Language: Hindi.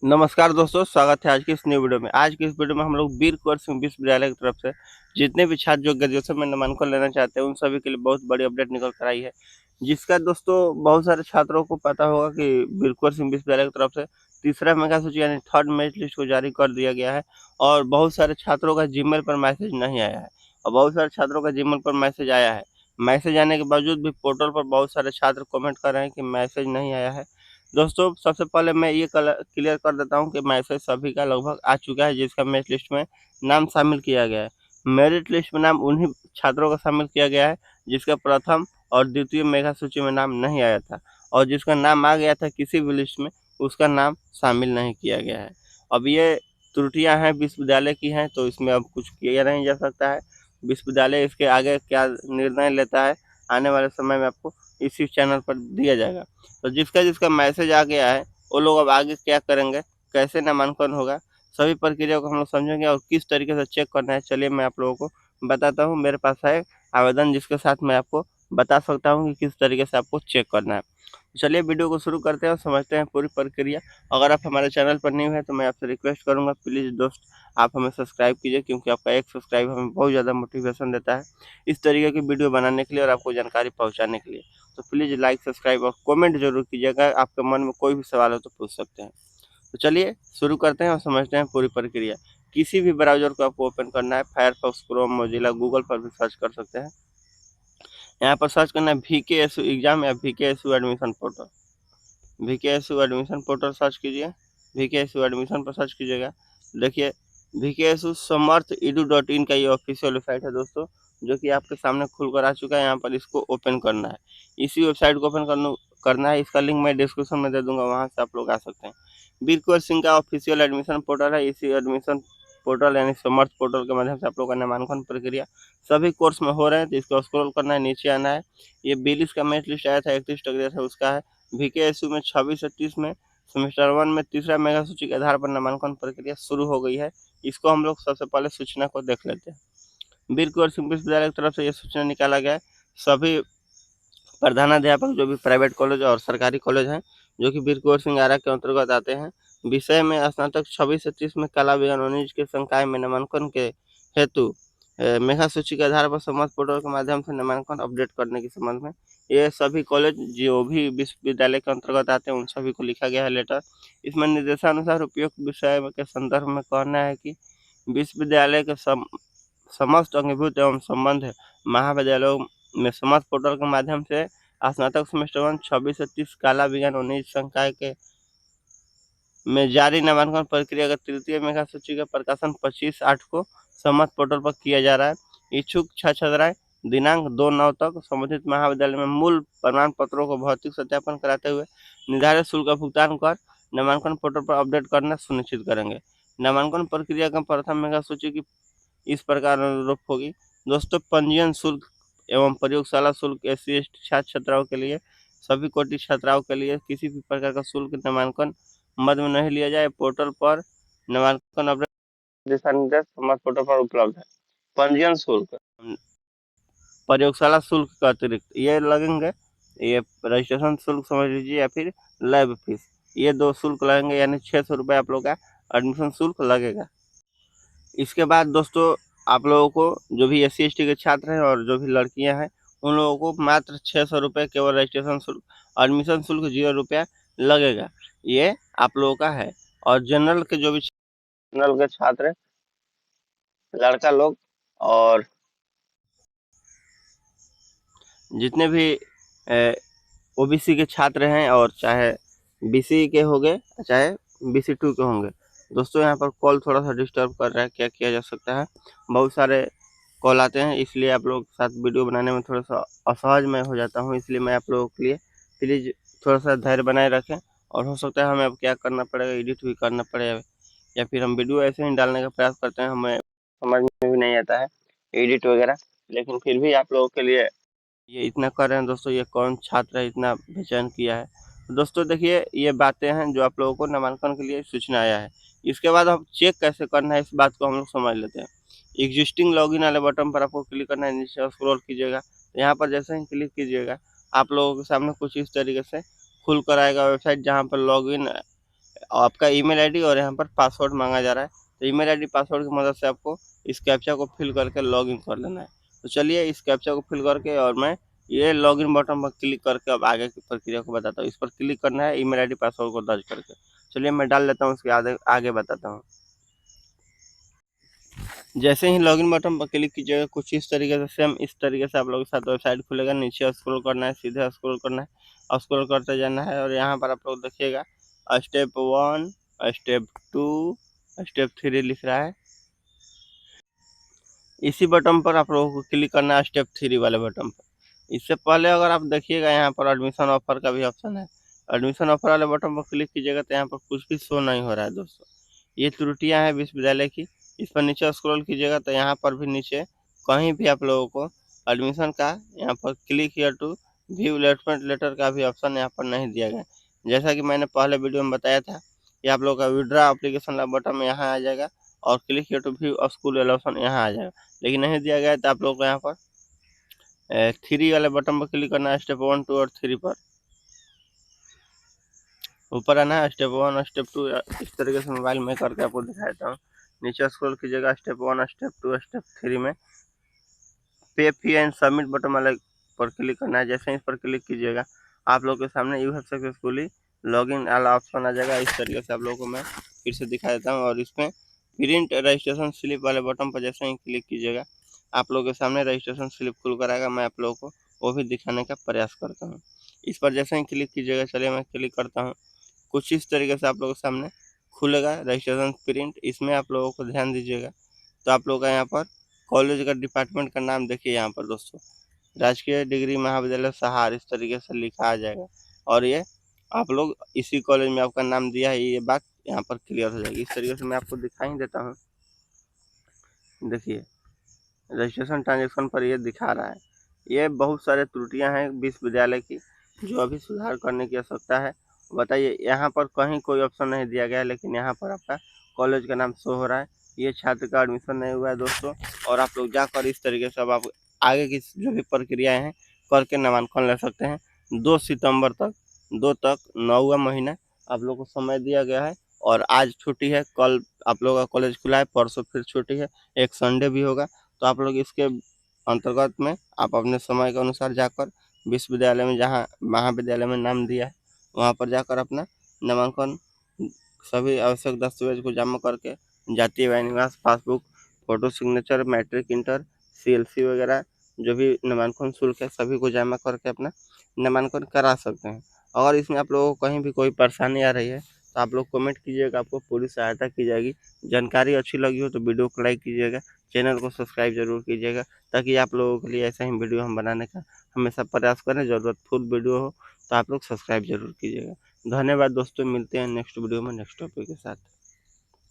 नमस्कार दोस्तों, स्वागत है आज की इस न्यू वीडियो में। आज की इस वीडियो में हम लोग वीर कुंवर सिंह विश्वविद्यालय की तरफ से जितने भी छात्र जो ग्रेजुएशन में नामांकन लेना चाहते हैं उन सभी के लिए बहुत बड़ी अपडेट निकल कर आई है। जिसका दोस्तों बहुत सारे छात्रों को पता होगा कि वीर कुंवर सिंह विश्वविद्यालय की तरफ से तीसरा मेगा सूची यानी थर्ड मेरिट लिस्ट को जारी कर दिया गया है। और बहुत सारे छात्रों का जीमेल पर मैसेज नहीं आया है और बहुत सारे छात्रों का जीमेल पर मैसेज आया है। मैसेज आने के बावजूद भी पोर्टल पर बहुत सारे छात्र कमेंट कर रहे हैं कि मैसेज नहीं आया है। दोस्तों सबसे पहले मैं ये क्लियर कर देता हूँ कि मैसेज सभी का लगभग आ चुका है जिसका मेरिट लिस्ट में नाम शामिल किया गया है। मेरिट लिस्ट में नाम उन्हीं छात्रों का शामिल किया गया है जिसका प्रथम और द्वितीय मेधा सूची में नाम नहीं आया था, और जिसका नाम आ गया था किसी भी लिस्ट में उसका नाम शामिल नहीं किया गया है। अब ये त्रुटियां हैं विश्वविद्यालय की हैं, तो इसमें अब कुछ किया नहीं जा सकता है। विश्वविद्यालय इसके आगे क्या निर्णय लेता है आने वाले समय में आपको इसी चैनल पर दिया जाएगा। तो जिसका जिसका मैसेज आ गया है वो लोग अब आगे क्या करेंगे, कैसे नामांकन होगा, सभी प्रक्रिया को हम लोग समझेंगे और किस तरीके से चेक करना है। चलिए मैं आप लोगों को बताता हूँ। मेरे पास है आवेदन जिसके साथ मैं आपको बता सकता हूँ कि किस तरीके से आपको चेक करना है। तो चलिए वीडियो को शुरू करते हैं और समझते हैं पूरी प्रक्रिया। अगर आप हमारे चैनल पर न्यू हैं तो मैं आपसे रिक्वेस्ट करूंगा, प्लीज़ दोस्त आप हमें सब्सक्राइब कीजिए, क्योंकि आपका एक सब्सक्राइब हमें बहुत ज़्यादा मोटिवेशन देता है इस तरीके की वीडियो बनाने के लिए और आपको जानकारी पहुँचाने के लिए। तो प्लीज़ लाइक सब्सक्राइब और कमेंट जरूर कीजिएगा। आपके मन में कोई भी सवाल हो तो पूछ सकते हैं। तो चलिए शुरू करते हैं और समझते हैं पूरी प्रक्रिया। किसी भी ब्राउजर को आपको ओपन करना है, फायरफॉक्स, क्रोम, मोजिला, गूगल पर भी सर्च कर सकते हैं। यहाँ पर सर्च करना है VKSU एग्जाम या VKSU admission portal. VKSU admission portal search कीजिए। VKSU एडमिशन पर सर्च कीजिएगा। देखिए VKSU समर्थ edu.in का ये ऑफिशियल वेबसाइट है दोस्तों, जो कि आपके सामने खुलकर आ चुका है। यहाँ पर इसको ओपन करना है। इसी वेबसाइट को ओपन करना है। इसका लिंक मैं डिस्क्रिप्शन में दे दूंगा, वहाँ से आप लोग आ सकते हैं। वीर कुंवर सिंह का ऑफिशियल एडमिशन पोर्टल है। इसी एडमिशन पोर्टल यानी समर्थ पोर्टल के माध्यम से आप लोग का नामांकन प्रक्रिया सभी कोर्स में हो रहे हैं। तो इसको स्क्रॉल करना है, नीचे आना है। ये 42 का मेरिट लिस्ट आया था, 31 टक था उसका है। VKSU में 26-30 में सेमेस्टर 1 में तीसरा मेगा सूची के आधार पर नामांकन प्रक्रिया शुरू हो गई है। इसको हम लोग सबसे पहले सूचना को देख लेते हैं। वीर कुंवर सिंह विश्वविद्यालय की तरफ से यह सूचना निकाला गया है। सभी प्रधानाध्यापक जो भी प्राइवेट कॉलेज और सरकारी कॉलेज हैं जो कि वीर कुंवर सिंह आरा के अंतर्गत आते हैं, विषय में स्नातक 26 से 30 में कला विज्ञान वाणिज्य के संकाय में नामांकन के हेतु मेधा सूची के आधार पर समस्त पोर्टल के माध्यम से नामांकन अपडेट करने के संबंध में ये सभी कॉलेज जो भी विश्वविद्यालय के अंतर्गत आते हैं उन सभी को लिखा गया है लेटर। इसमें निर्देशानुसार उपयुक्त विषय के संदर्भ में कहना है कि विश्वविद्यालय के समस्त अंगीभूत एवं संबंध महाविद्यालयों में समस्त पोर्टल के माध्यम से स्नातक सेमेस्टर 1 26 से 30 कला विज्ञान वाणिज्य संकाय के में जारी नामांकन प्रक्रिया का तृतीय मेगा सूची का प्रकाशन 25/8 को समस्त पोर्टल पर किया जा रहा है। इच्छुक छात्राएं दिनांक 2/9 तक संबंधित महाविद्यालय में मूल प्रमाण पत्रों को भौतिक सत्यापन कराते हुए निर्धारित शुल्क का भुगतान कर नामांकन पोर्टल पर अपडेट करना सुनिश्चित करेंगे। नामांकन प्रक्रिया का प्रथम मेगा सूची की इस प्रकार अनुरूप होगी। दोस्तों पंजीयन शुल्क एवं प्रयोगशाला शुल्क SC/ST छात्र छात्राओं के लिए, सभी कोटि छात्राओं के लिए किसी भी प्रकार का शुल्क नामांकन मद में नहीं लिया जाए। पोर्टल पर नामांकन अपडेट दिशा निर्देश समस्त पोर्टल पर उपलब्ध है। पंजीयन शुल्क, प्रयोगशाला शुल्क के अतिरिक्त ये लगेंगे, ये रजिस्ट्रेशन शुल्क समझ लीजिए या फिर लैब फीस, ये दो शुल्क लगेंगे, यानी 600 रुपये आप लोग का एडमिशन शुल्क लगेगा। इसके बाद दोस्तों आप लोगों को जो भी SC/ST के छात्र हैं और जो भी लड़कियां हैं उन लोगों को मात्र 600 रुपये केवल रजिस्ट्रेशन शुल्क, एडमिशन शुल्क 0 रुपया लगेगा। ये आप लोगों का है। और जनरल के जो भी जनरल के छात्र लड़का लोग और जितने भी OBC के छात्र हैं और चाहे BC के होंगे चाहे BC2 के होंगे। दोस्तों यहाँ पर कॉल थोड़ा सा डिस्टर्ब कर रहा है, क्या किया जा सकता है, बहुत सारे कॉल आते हैं, इसलिए आप लोग के साथ वीडियो बनाने में थोड़ा सा असहज मैं हो जाता हूँ। इसलिए मैं आप लोगों के लिए प्लीज़ थोड़ा सा धैर्य बनाए रखें। और हो सकता है हमें अब क्या करना पड़ेगा, एडिट भी करना पड़ेगा या फिर हम वीडियो ऐसे ही डालने का प्रयास करते हैं, हमें समझ में भी नहीं आता है एडिट वगैरह, लेकिन फिर भी आप लोगों के लिए ये इतना कर रहे हैं। दोस्तों ये कौन छात्र है इतना बेचैन किया है। तो दोस्तों देखिए ये बातें हैं जो आप लोगों को नामांकन के लिए सूचना आया है। इसके बाद हम चेक कैसे करना है इस बात को हम लोग समझ लेते हैं। एग्जिस्टिंग लॉगिन वाले बटन पर आपको क्लिक करना है, नीचे स्क्रॉल कीजिएगा। यहाँ पर जैसे ही क्लिक कीजिएगा आप लोगों के सामने कुछ इस तरीके से खुल कर आएगा वेबसाइट, जहाँ पर लॉगिन आपका ईमेल आईडी और यहाँ पर पासवर्ड मांगा जा रहा है। तो ईमेल आईडी पासवर्ड की मदद से आपको इस कैप्चा को फिल करके लॉगिन कर लेना है। तो चलिए इस कैप्चा को फिल करके और मैं ये लॉगिन बटन पर क्लिक करके अब आगे की प्रक्रिया को बताता हूँ। इस पर क्लिक करना है ईमेल आईडी पासवर्ड को दर्ज करके। चलिए मैं डाल लेता हूँ, उसके आगे बताता हूँ। जैसे ही लॉगिन बटन पर क्लिक कीजिएगा कुछ इस तरीके से, सेम इस तरीके से आप लोगों के साथ वेबसाइट खुलेगा। नीचे स्क्रॉल करना है, सीधे स्क्रॉल करना है और स्क्रॉल करते जाना है और यहाँ पर आप लोग देखिएगा स्टेप 1, स्टेप 2, स्टेप 3 लिख रहा है। इसी बटन पर आप लोगों को क्लिक करना है, स्टेप 3 वाले बटन पर। इससे पहले अगर आप देखिएगा यहाँ पर एडमिशन ऑफर का भी ऑप्शन है। एडमिशन ऑफर वाले बटन पर क्लिक कीजिएगा तो यहाँ पर कुछ भी शो नहीं हो रहा है दोस्तों। ये त्रुटियां हैं विश्वविद्यालय की। इस पर नीचे स्क्रॉल कीजिएगा तो यहाँ पर भी नीचे कहीं भी आप लोगों को एडमिशन का यहाँ पर click here to view allotment letter का भी ऑप्शन यहाँ पर नहीं दिया गया। जैसा कि मैंने पहले वीडियो में बताया था कि आप लोगों का विड्रा एप्लीकेशन वाला बटन में यहाँ आ जाएगा और click here to view school allocation यहाँ आ जाएगा, लेकिन नहीं दिया गया है। तो आप लोग को यहाँ पर 3 वाले बटन पर क्लिक करना है, स्टेप 1, 2 और 3 पर ऊपर आना है। स्टेप 1 स्टेप 2 इस तरीके से मोबाइल में करके आपको दिखा देता हूँ। नीचे स्क्रॉल कीजिएगा, स्टेप 1 स्टेप 2 स्टेप 3 में पे फी एंड सबमिट बटन वाले पर क्लिक करना है। जैसे ही इस पर क्लिक कीजिएगा आप लोग के सामने यू हैव सक्सेसफुली लॉगिन वाला ऑप्शन आ जाएगा। इस तरीके से आप लोगों को मैं फिर से दिखा देता हूँ और इसमें प्रिंट रजिस्ट्रेशन स्लिप वाले बटन पर जैसे ही क्लिक कीजिएगा आप लोगों के सामने रजिस्ट्रेशन स्लिप खुल कर आएगा। मैं आप लोगों को वो भी दिखाने का प्रयास करता हूँ। इस पर जैसे ही क्लिक कीजिएगा, चलिए मैं क्लिक करता हूँ। कुछ इस तरीके से आप लोगों के सामने खुलेगा रजिस्ट्रेशन प्रिंट। इसमें आप लोगों को ध्यान दीजिएगा तो आप लोगों का यहाँ पर कॉलेज का डिपार्टमेंट का नाम देखिए यहाँ पर दोस्तों, राजकीय डिग्री महाविद्यालय सहार इस तरीके से लिखा आ जाएगा और ये आप लोग इसी कॉलेज में आपका नाम दिया है, ये बात यहाँ पर क्लियर हो जाएगी। इस तरीके से मैं आपको दिखाई देता हूँ। देखिए रजिस्ट्रेशन ट्रांजेक्शन पर ये दिखा रहा है। ये बहुत सारे त्रुटियां हैं विश्वविद्यालय की जो अभी सुधार करने की आवश्यकता है। बताइए यहाँ पर कहीं कोई ऑप्शन नहीं दिया गया है, लेकिन यहाँ पर आपका कॉलेज का नाम शो हो रहा है। ये छात्र का एडमिशन नहीं हुआ है दोस्तों। और आप लोग जाकर इस तरीके से अब आप आगे की जो भी प्रक्रियाएँ हैं करके नामांकन ले सकते हैं। 2 सितंबर तक 9वां महीना आप लोग को समय दिया गया है और आज छुट्टी है। कल आप लोग का कॉलेज खुला है, परसों फिर छुट्टी है, एक संडे भी होगा। तो आप लोग इसके अंतर्गत में आप अपने समय के अनुसार जाकर विश्वविद्यालय में जहाँ महाविद्यालय में नाम दिया है वहाँ पर जाकर अपना नामांकन सभी आवश्यक दस्तावेज को जमा करके जातीय व्यय निवास passbook photo signature matric inter CLC वगैरह जो भी नामांकन शुल्क है सभी को जमा करके अपना नामांकन करा सकते हैं। अगर इसमें आप लोगों को कहीं भी कोई परेशानी आ रही है तो आप लोग कमेंट कीजिएगा, आपको पूरी सहायता की जाएगी। जानकारी अच्छी लगी हो तो वीडियो को लाइक कीजिएगा, चैनल को सब्सक्राइब जरूर कीजिएगा ताकि आप लोगों के लिए ऐसा ही वीडियो हम बनाने का हमेशा प्रयास करें। ज़रूरतफुल वीडियो हो तो आप लोग सब्सक्राइब जरूर कीजिएगा। धन्यवाद दोस्तों, मिलते हैं नेक्स्ट वीडियो में नेक्स्ट टॉपिक के साथ।